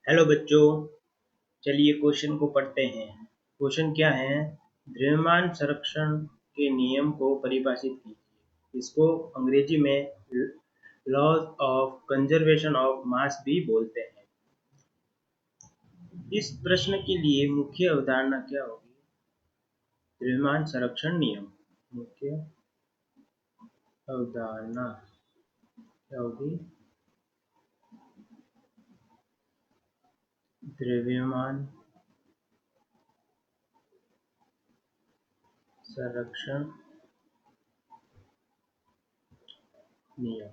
Hello बच्चों, चलिए question को पढ़ते हैं। क्वेश्चन क्या है? द्रव्यमान संरक्षण के नियम को परिभाषित कीजिए। इसको अंग्रेजी में laws of conservation of mass भी बोलते हैं। इस प्रश्न के लिए मुख्य अवधारणा क्या होगी? द्रव्यमान संरक्षण नियम। मुख्य अवधारणा क्या होगी? द्रव्यमान संरक्षण नियम।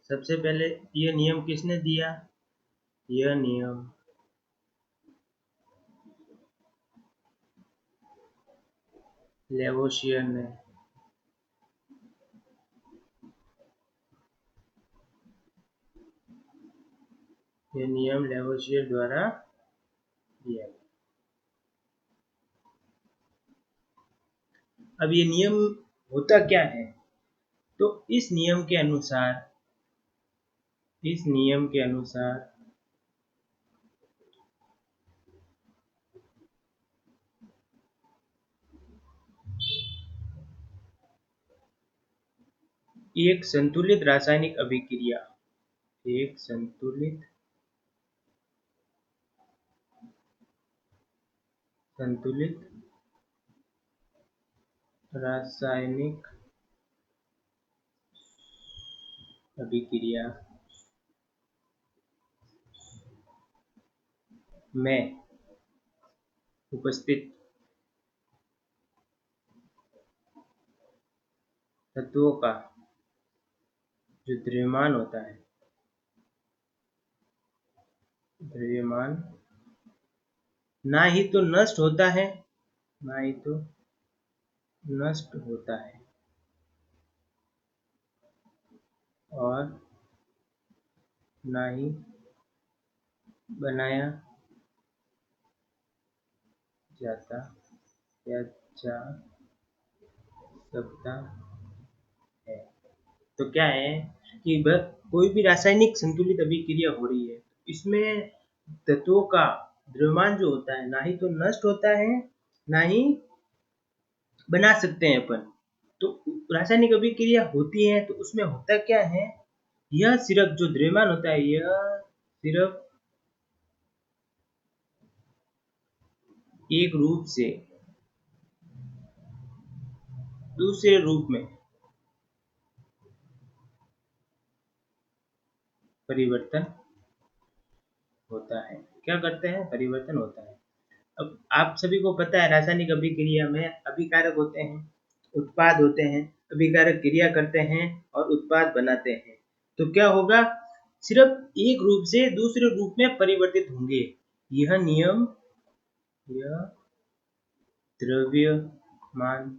सबसे पहले यह नियम किसने दिया? यह नियम लेवोसियर ने लेवोसियर द्वारा दिया गया। अब ये नियम होता क्या है? तो इस नियम के अनुसार एक संतुलित रासायनिक अभिक्रिया रासायनिक अभिक्रिया में उपस्थित तत्वों का जो द्रव्यमान होता है, द्रव्यमान ना ही तो नष्ट होता है और ना ही बनाया जाता या जा सकता है। तो क्या है कि कोई भी रासायनिक संतुलित अभिक्रिया हो रही है, इसमें तत्वों का द्रव्यमान जो होता है ना ही तो नष्ट होता है, ना ही बना सकते हैं अपन। तो रासायनिक अभिक्रिया होती है तो उसमें होता क्या है, यह सिर्फ जो द्रव्यमान होता है यह सिर्फ एक रूप से दूसरे रूप में परिवर्तन होता है। क्या करते हैं? परिवर्तन होता है। अब आप सभी को पता है रासायनिक अभिक्रिया में अभिकारक होते हैं, उत्पाद होते हैं। अभिकारक क्रिया करते हैं और उत्पाद बनाते हैं। तो क्या होगा? सिर्फ एक रूप से दूसरे रूप में परिवर्तित होंगे। यह द्रव्यमान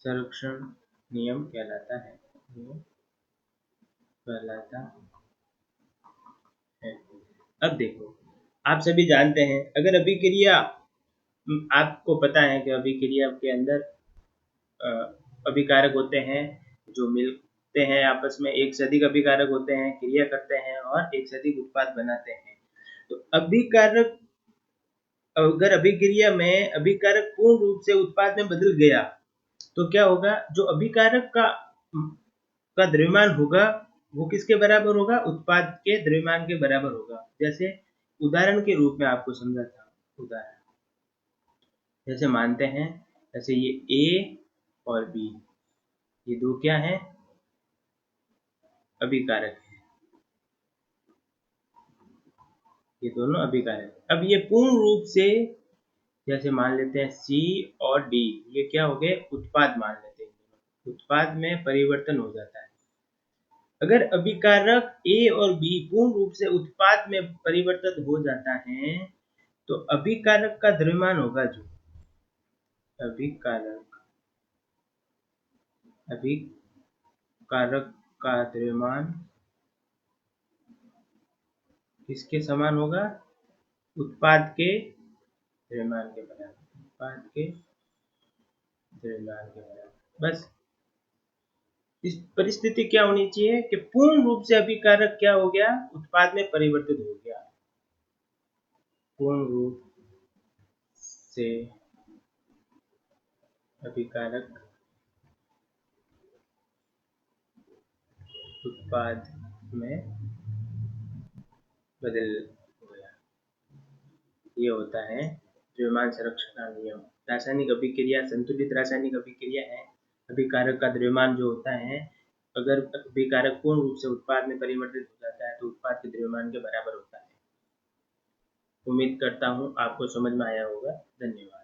संरक्षण नियम कहलाता है। अब देखो, आप सभी जानते हैं अगर अभिक्रिया, आपको पता है कि अभिक्रिया के अंदर अभिकारक होते हैं जो मिलते हैं आपस में, एक से अधिक अभिकारक होते हैं, क्रिया करते हैं और एक से अधिक उत्पाद बनाते हैं। तो अभिकारक, अगर अभिक्रिया में अभिकारक पूर्ण रूप से उत्पाद में बदल गया तो क्या होगा? जो अभिकारक का द्रव्यमान होगा वो किसके बराबर होगा? उत्पाद के द्रव्यमान के बराबर होगा। जैसे उदाहरण के रूप में आपको समझाता हूँ। उदाहरण जैसे मानते हैं, जैसे ये ए और बी, ये दो क्या है? अभिकारक है। ये दोनों अभिकारक। अब ये पूर्ण रूप से, जैसे मान लेते हैं सी और डी, ये क्या हो गए? उत्पाद मान लेते हैं। उत्पाद में परिवर्तन हो जाता है। अगर अभिकारक ए और बी पूर्ण रूप से उत्पाद में परिवर्तित हो जाता है तो अभिकारक का द्रव्यमान होगा, जो अभिकारक का द्रव्यमान किसके समान होगा? उत्पाद के द्रव्यमान के बराबर। बस इस परिस्थिति क्या होनी चाहिए कि पूर्ण रूप से अभिकारक क्या हो गया? उत्पाद में परिवर्तित हो गया। पूर्ण रूप से अभिकारक उत्पाद में बदल गया। ये होता है द्रव्यमान संरक्षण का नियम। रासायनिक अभिक्रिया संतुलित रासायनिक अभिक्रिया है। अभिकारक का द्रव्यमान जो होता है, अगर अभिकारक पूर्ण रूप से उत्पाद में परिवर्तित हो जाता है तो उत्पाद के द्रव्यमान के बराबर होता है। उम्मीद करता हूँ आपको समझ में आया होगा। धन्यवाद।